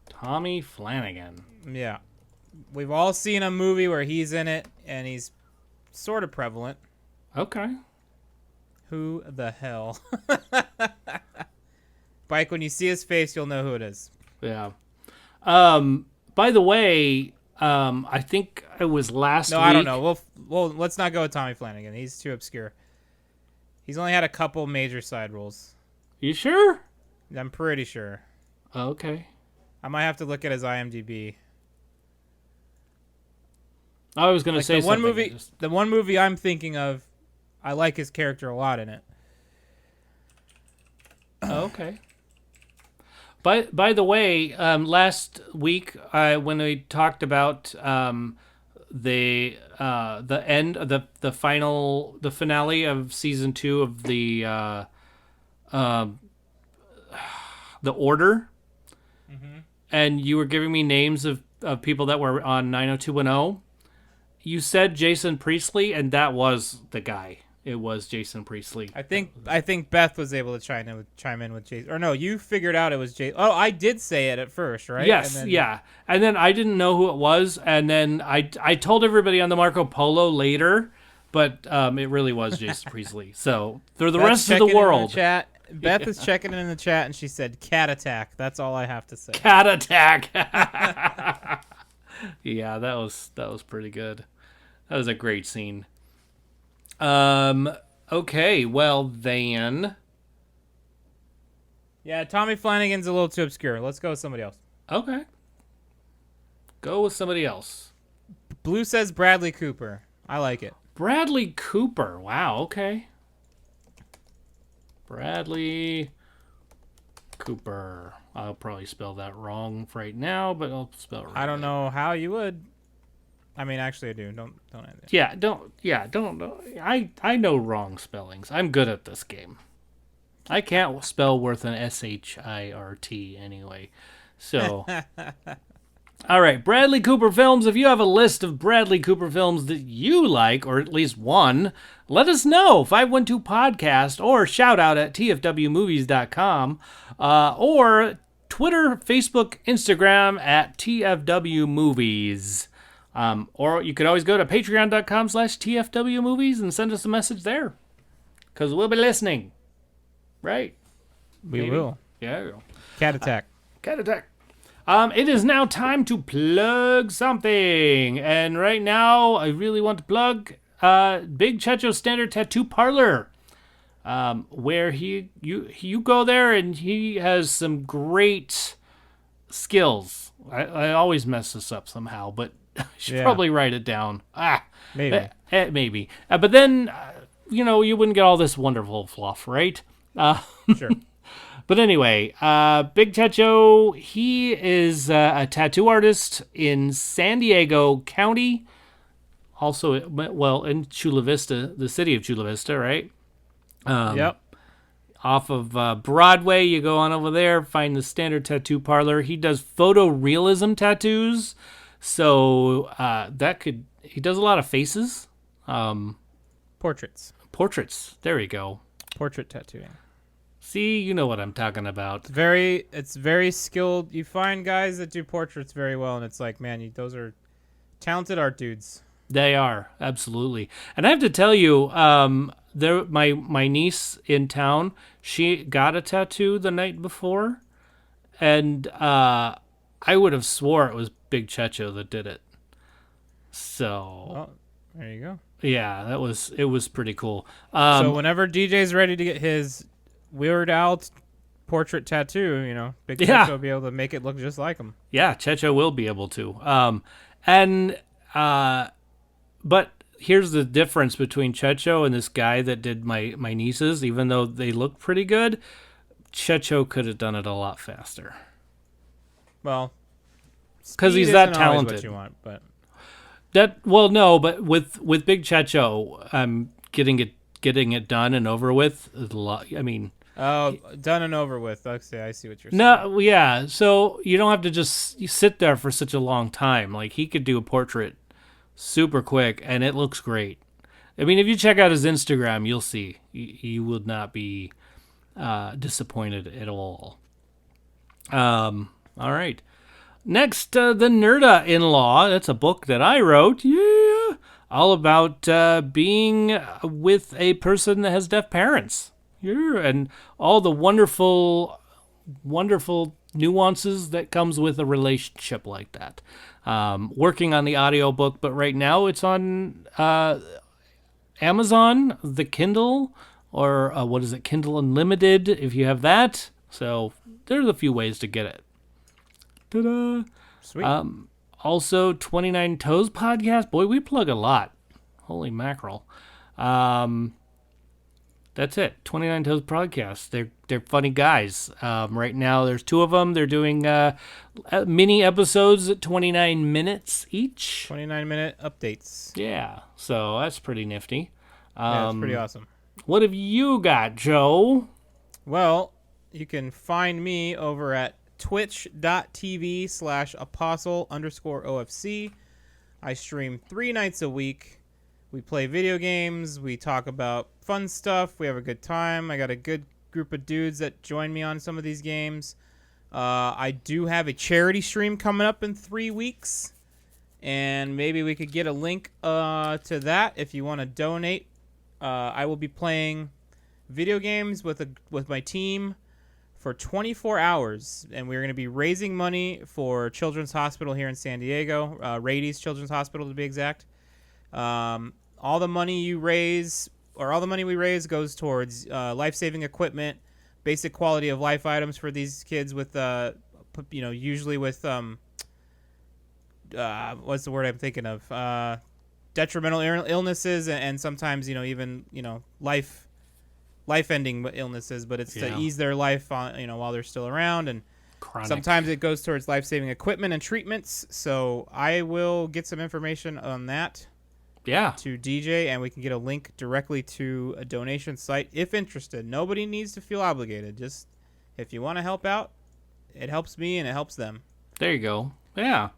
Tommy Flanagan. Yeah, we've all seen a movie where he's in it, and he's sort of prevalent. Okay. Who the hell? Bike, when you see his face, you'll know who it is. Yeah. By the way, I think it was last week. No, I don't know. Well, let's not go with Tommy Flanagan. He's too obscure. He's only had a couple major side roles. You sure? I'm pretty sure. Okay. I might have to look at his IMDb. I was going to say something. The one movie I'm thinking of, I like his character a lot in it. Okay. By the way, last week when we talked about the finale of season 2 of the Order, and you were giving me names of people that were on 90210, you said Jason Priestley, and that was the guy. It was Jason Priestley. I think Beth was able to chime in with Jason. Or no, you figured out it was Jason. Oh, I did say it at first, right? Yes, yeah. And then I didn't know who it was, and then I told everybody on the Marco Polo later, but it really was Jason Priestley. So for the rest of the world, Beth is checking in the chat, and she said cat attack. That's all I have to say. Cat attack. Yeah, that was pretty good. That was a great scene. Okay, well then. Yeah, Tommy Flanagan's a little too obscure. Let's go with somebody else. Okay. Go with somebody else. Blue says Bradley Cooper. I like it. Bradley Cooper. Wow, okay. Bradley Cooper. I'll probably spell that wrong right now, but I'll spell it right. I don't know how you would. I mean, actually, I do. Don't end it. Yeah, don't know. I know wrong spellings. I'm good at this game. I can't spell worth an SHIRT anyway. So, all right, Bradley Cooper films. If you have a list of Bradley Cooper films that you like, or at least one, let us know. 512 Podcast or shout out at tfwmovies.com or Twitter, Facebook, Instagram at tfwmovies. Or you could always go to patreon.com/tfwmovies and send us a message there. Because we'll be listening. Right? We will. Yeah. Cat attack. Cat attack. It is now time to plug something. And right now, I really want to plug Big Checho Standard Tattoo Parlor. Where you go there and he has some great skills. I always mess this up somehow, but I should probably write it down. Maybe. Maybe. But then, you wouldn't get all this wonderful fluff, right? Sure. But anyway, Big Checho, he is a tattoo artist in San Diego County. Also, in Chula Vista, the city of Chula Vista, right? Yep. Off of Broadway, you go on over there, find the Standard Tattoo Parlor. He does photorealism tattoos. So he does a lot of faces. Portraits. There we go. Portrait tattooing. See, you know what I'm talking about. It's very skilled. You find guys that do portraits very well, and it's like, man, those are talented art dudes. They are, absolutely. And I have to tell you, my niece in town, she got a tattoo the night before, and I would have swore it was Big Checho that did it. So, there you go. Yeah, it was pretty cool. So whenever DJ's ready to get his Weird Al portrait tattoo, Big Checho will be able to make it look just like him. Yeah, Checho will be able to. But here's the difference between Checho and this guy that did my nieces. Even though they look pretty good, Checho could have done it a lot faster. Well, because he's that talented. What you want, but but with Big Checho, getting it done and over with is a lot. I mean, done and over with. Okay, I see what you're saying. No, yeah. So you don't have to just sit there for such a long time. Like, he could do a portrait super quick, and it looks great. I mean, if you check out his Instagram, you'll see. You would not be disappointed at all. All right. Next, The Nerda-in-Law. That's a book that I wrote. Yeah. All about being with a person that has deaf parents. Yeah. And all the wonderful, wonderful nuances that comes with a relationship like that. Working on the audiobook, but right now it's on Amazon, the Kindle, or Kindle Unlimited, if you have that. So there's a few ways to get it. Ta-da! Sweet. Also, 29 Toes podcast. Boy, we plug a lot. Holy mackerel. That's it. 29 Toes podcast. they're funny guys. Right now, there's 2 of them. They're doing mini episodes at 29 minutes each. 29-minute updates. Yeah, so that's pretty nifty. Yeah, that's pretty awesome. What have you got, Joe? Well, you can find me over at twitch.tv/apostle_OFC. I stream 3 nights a week. We play video games. We talk about fun stuff. We have a good time. I got a good group of dudes that join me on some of these games. I do have a charity stream coming up in 3 weeks. And maybe we could get a link to that if you want to donate. I will be playing video games with my team for 24 hours, and we're going to be raising money for Children's Hospital here in San Diego, Rady's Children's Hospital to be exact. All the money we raise goes towards life-saving equipment, basic quality of life items for these kids with, usually with, what's the word I'm thinking of? Detrimental illnesses and sometimes, even, life-ending illnesses, but it's to ease their life on, while they're still around. And Chronic. sometimes it goes towards life-saving equipment and treatments. So I will get some information on that to DJ, and we can get a link directly to a donation site if interested. Nobody needs to feel obligated. Just if you want to help out, it helps me and it helps them. There you go. Yeah.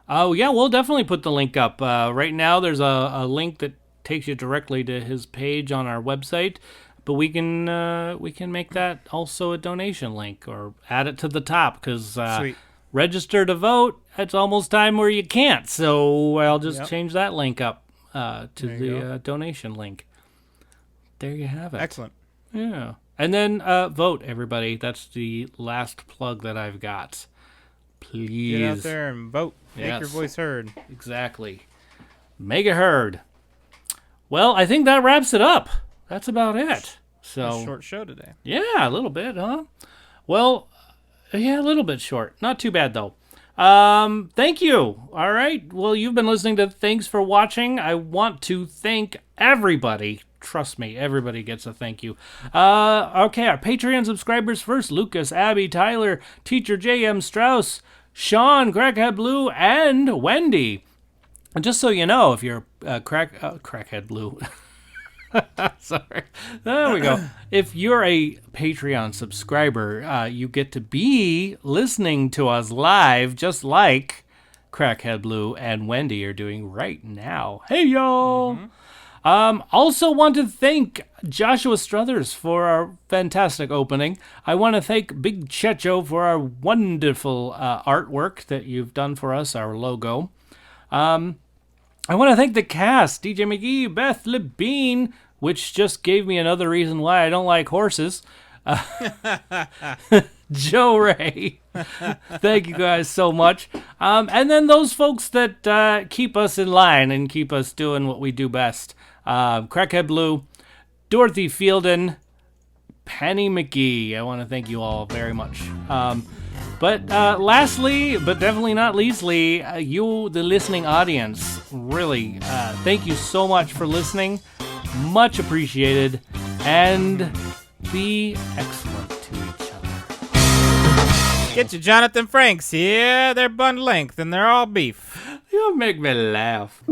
Oh, yeah, we'll definitely put the link up. Right now there's a link that takes you directly to his page on our website. But we can make that also a donation link or add it to the top because register to vote. It's almost time where you can't. So I'll just change that link up to the donation link. There you have it. Excellent. Yeah. And then vote, everybody. That's the last plug that I've got. Please. Get out there and vote. Make your voice heard. Exactly. Make it heard. Well, I think that wraps it up. That's about it. So a short show today. Yeah, a little bit, huh? Well, yeah, a little bit short. Not too bad, though. Thank you. All right. Well, you've been listening to Thanks for Watching. I want to thank everybody. Trust me, everybody gets a thank you. Okay, our Patreon subscribers first. Lucas, Abby, Tyler, Teacher J.M. Strauss, Sean, Crackhead Blue, and Wendy. And just so you know, if you're Crackhead Blue... Sorry. There we go. If you're a Patreon subscriber, you get to be listening to us live, just like Crackhead Blue and Wendy are doing right now. Hey, y'all. Also want to thank Joshua Struthers for our fantastic opening. I want to thank Big Checho for our wonderful artwork that you've done for us, our logo. I want to thank the cast, DJ McGee, Beth Labine, which just gave me another reason why I don't like horses. Joe Ray. Thank you guys so much. And then those folks that keep us in line and keep us doing what we do best. Crackhead Blue, Dorothy Fielden, Penny McGee. I want to thank you all very much. But lastly, but definitely not leastly, you, the listening audience, really, thank you so much for listening. Much appreciated. And be excellent to each other. Get your Jonathan Franks. Yeah, they're bun length and they're all beef. You make me laugh.